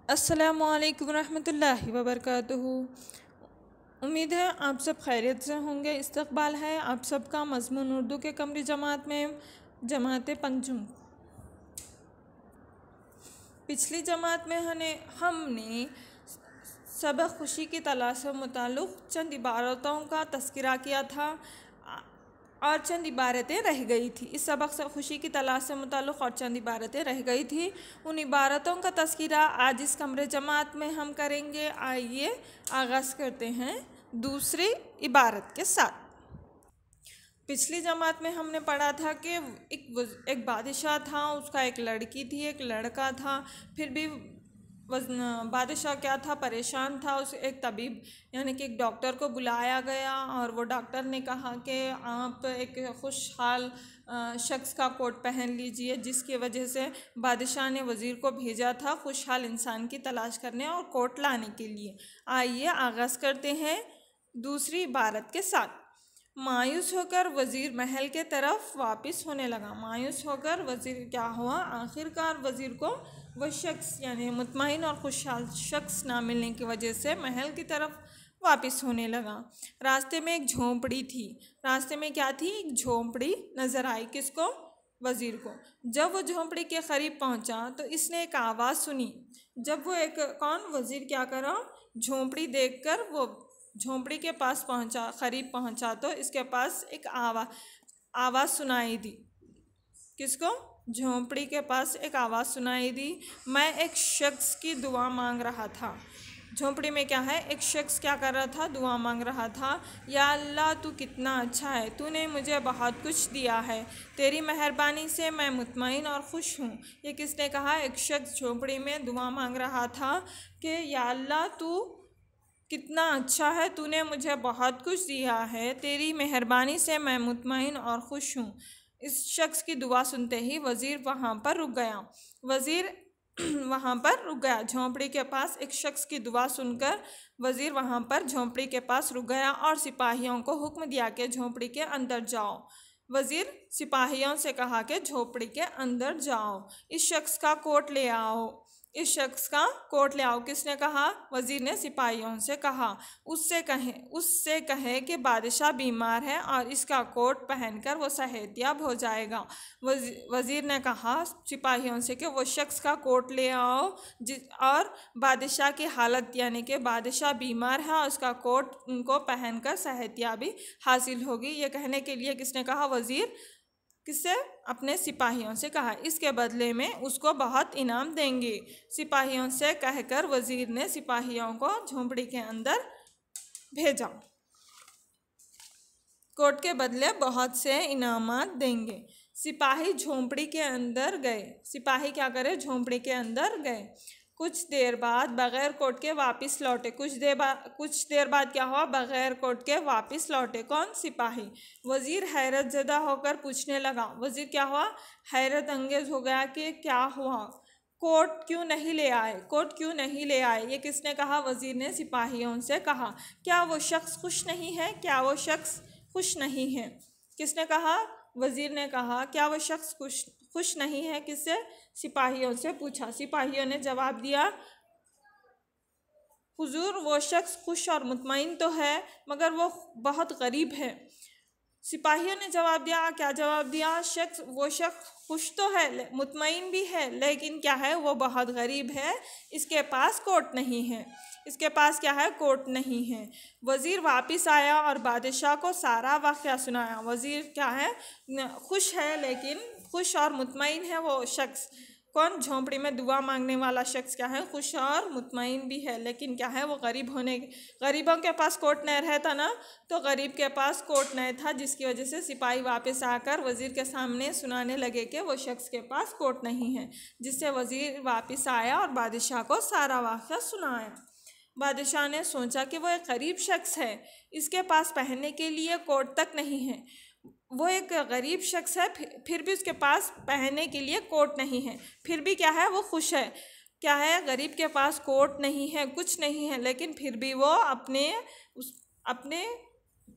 अस्सलामुअलैकुम रहमतुल्लाहि वबरकातुहू। उम्मीद है आप सब खैरियत से होंगे। इस्तकबाल है आप सबका मज़मून उर्दू के कमरी जमात में, जमात पंजुम। पिछली जमात में हमने सबक खुशी की तलाश से मुताल्लिक़ चंद इबारतों का तज़किरा किया था और चंद इबारतें रह गई थी। इस सबक से खुशी की तलाश से मुताल्लिक़ और चंद इबारतें रह गई थी। उन इबारतों का तज़किरा आज इस कमरे जमात में हम करेंगे। आइए आगाज़ करते हैं दूसरी इबारत के साथ। पिछली जमात में हमने पढ़ा था कि एक बादशाह था, उसका एक लड़की थी, एक लड़का था। फिर भी बादशाह क्या था, परेशान था। उस एक तबीब यानी कि एक डॉक्टर को बुलाया गया और वो डॉक्टर ने कहा कि आप एक खुशहाल शख्स का कोट पहन लीजिए, जिसकी वजह से बादशाह ने वज़ीर को भेजा था खुशहाल इंसान की तलाश करने और कोट लाने के लिए। आइए आगाज़ करते हैं दूसरी इबारत के साथ। मायूस होकर वज़ीर महल के तरफ वापस होने लगा। मायूस होकर वज़ीर क्या हुआ, आखिरकार वज़ीर को वह शख्स यानी मुतमईन और खुशहाल शख्स ना मिलने की वजह से महल की तरफ वापस होने लगा। रास्ते में एक झोंपड़ी थी। रास्ते में क्या थी, एक झोंपड़ी नज़र आई। किसको, वज़ीर को। जब वो झोंपड़ी के करीब पहुंचा तो इसने एक आवाज़ सुनी। जब वो वज़ीर क्या करा, झोंपड़ी देखकर वो झोंपड़ी के पास पहुंचा, करीब पहुंचा तो इसके पास एक आवाज़ सुनाई दी। किसको, झोंपड़ी के पास एक आवाज़ सुनाई दी। मैं एक शख्स की दुआ मांग रहा था। झोंपड़ी में क्या है, एक शख्स क्या कर रहा था, दुआ मांग रहा था। या अल्लाह तू कितना अच्छा है, तूने मुझे बहुत कुछ दिया है, तेरी मेहरबानी से मैं मुतमईन और खुश हूँ। ये किसने कहा, एक शख्स झोंपड़ी में दुआ मांग रहा था कि या अल्लाह तू कितना अच्छा है, तूने मुझे बहुत कुछ दिया है, तेरी मेहरबानी से मैं मुतमईन और खुश हूँ। इस शख्स की दुआ सुनते ही वज़ीर वहाँ पर रुक गया। वज़ीर वहाँ पर रुक गया। झोंपड़ी के पास एक शख्स की दुआ सुनकर वज़ीर वहाँ पर झोंपड़ी के पास रुक गया और सिपाहियों को हुक्म दिया कि झोंपड़ी के अंदर जाओ। वज़ीर सिपाहियों से कहा कि झोंपड़ी के अंदर जाओ, इस शख्स का कोट ले आओ, इस शख्स का कोट ले आओ। किसने कहा, वज़ीर ने सिपाहियों से कहा। उससे कहे कि बादशाह बीमार है और इसका कोट पहनकर वो सेहतियाब हो जाएगा। वज़ीर ने कहा सिपाहियों से कि वो शख्स का कोट ले आओ और बादशाह की हालत यानी कि बादशाह बीमार है और उसका कोट उनको पहनकर सेहतियाबी हासिल होगी। ये कहने के लिए किसने कहा, वज़ीर किससे, अपने सिपाहियों से कहा। इसके बदले में उसको बहुत इनाम देंगे। सिपाहियों से कहकर वज़ीर ने सिपाहियों को झोंपड़ी के अंदर भेजा। कोट के बदले बहुत से इनामात देंगे। सिपाही झोंपड़ी के अंदर गए। सिपाही क्या करे, झोंपड़ी के अंदर गए। कुछ देर बाद बग़ैर कोट के वापस लौटे। कुछ देर बाद क्या हुआ, बग़ैर कोट के वापस लौटे। कौन, सिपाही। वज़ीर हैरत ज़दा होकर पूछने लगा। वज़ीर क्या हुआ, हैरत अंगेज़ हो गया कि क्या हुआ, कोट क्यों नहीं ले आए, कोट क्यों नहीं ले आए। ये किसने कहा, वज़ीर ने सिपाहियों से कहा। क्या वो शख्स खुश नहीं है, क्या वो शख्स खुश नहीं है। किसने कहा, वज़ीर ने कहा क्या वो शख्स खुश नहीं है। किससे, सिपाहियों से पूछा। सिपाहियों ने जवाब दिया, हुजूर वो शख्स खुश और मुतमईन तो है मगर वो बहुत गरीब है। सिपाहियों ने जवाब दिया, क्या जवाब दिया, वो शख्स खुश तो है, मुतमईन भी है, लेकिन क्या है, वो बहुत गरीब है, इसके पास कोट नहीं है। इसके पास क्या है, कोट नहीं है। वज़ीर वापस आया और बादशाह को सारा वाक़या सुनाया। वज़ीर क्या है, खुश है, लेकिन खुश और मुतमईन है वो शख्स। कौन, झोंपड़ी में दुआ मांगने वाला शख्स क्या है, खुश और मुतमईन भी है, लेकिन क्या है, वो गरीबों के पास कोट नहीं रहता ना, तो गरीब के पास कोट नहीं था, जिसकी वजह से सिपाही वापस आकर वज़ीर के सामने सुनाने लगे कि वो शख्स के पास कोट नहीं है। जिससे वज़ीर वापस आया और बादशाह को सारा वाक़या सुनाया। बादशाह ने सोचा कि वो एक गरीब शख्स है, इसके पास पहनने के लिए कोट तक नहीं है। वो एक गरीब शख्स है, फिर भी उसके पास पहनने के लिए कोट नहीं है, फिर भी क्या है, वो खुश है। क्या है, गरीब के पास कोट नहीं है, कुछ नहीं है, लेकिन फिर भी वो अपने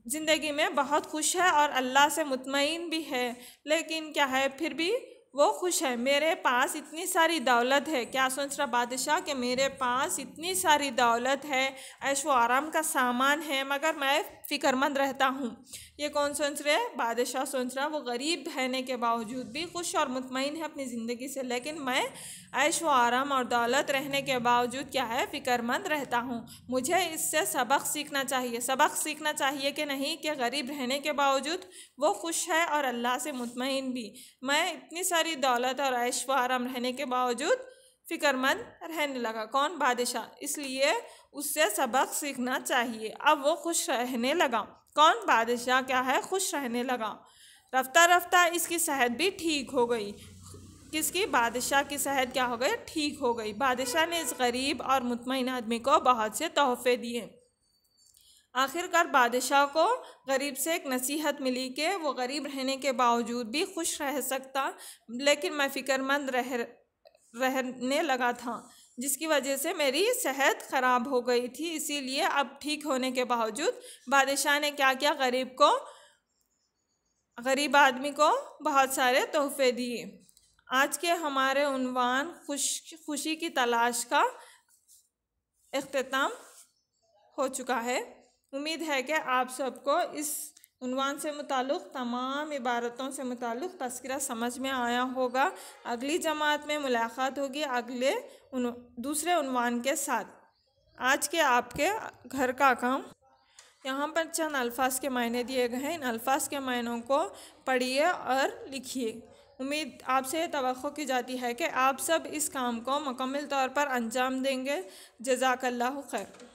ज़िंदगी में बहुत खुश है और अल्लाह से मुतमईन भी है। लेकिन क्या है, फिर भी वो खुश है। मेरे पास इतनी सारी दौलत है। क्या सोच रहा बादशाह कि मेरे पास इतनी सारी दौलत है, ऐश व आराम का सामान है, मगर मैं फ़िक्रमंद रहता हूँ। ये कौन सोच रहे? बादशाह सोच रहा वो गरीब रहने के बावजूद भी खुश और मुतमईन है अपनी ज़िंदगी से, लेकिन मैं ऐश व आराम और दौलत रहने के बावजूद क्या है, फ़िक्रमंद रहता हूँ। मुझे इससे सबक सीखना चाहिए। सबक सीखना चाहिए कि नहीं कि गरीब रहने के बावजूद वो खुश है और अल्लाह से मुतमईन भी। मैं इतनी सारी दौलत और ऐश व आराम रहने के बावजूद फ़िक्रमंद रहने लगा। कौन? बादशाह। इसलिए उससे सबक सीखना चाहिए। अब वो खुश रहने लगा। कौन? बादशाह क्या है, खुश रहने लगा। रफ्ता रफ्ता इसकी सेहत भी ठीक हो गई। किसकी? बादशाह की सेहत क्या हो गई? ठीक हो गई। बादशाह ने इस गरीब और मुतमईन आदमी को बहुत से तोहफे दिए। आखिरकार बादशाह को गरीब से एक नसीहत मिली कि वो गरीब रहने के बावजूद भी खुश रह सकता, लेकिन मैं फ़िक्रमंद रहने लगा था, जिसकी वजह से मेरी सेहत ख़राब हो गई थी। इसीलिए अब ठीक होने के बावजूद बादशाह ने क्या किया, गरीब आदमी को बहुत सारे तोहफे दिए। आज के हमारे उन्वान खुशी की तलाश का इख्तिताम हो चुका है। उम्मीद है कि आप सबको इस उन्वान से मुताल्लिक़ तमाम इबारतों से मुताल्लिक़ तज़किरा समझ में आया होगा। अगली जमात में मुलाकात होगी अगले दूसरे उन्वान के साथ। आज के आपके घर का काम, यहाँ पर चंद अल्फाज के मायने दिए गए हैं। इन अल्फाज के मायनों को पढ़िए और लिखिए। उम्मीद आपसे तवक्को की जाती है कि आप सब इस काम को मुकम्मल तौर पर अंजाम देंगे। जज़ाकल्लाहु खैर।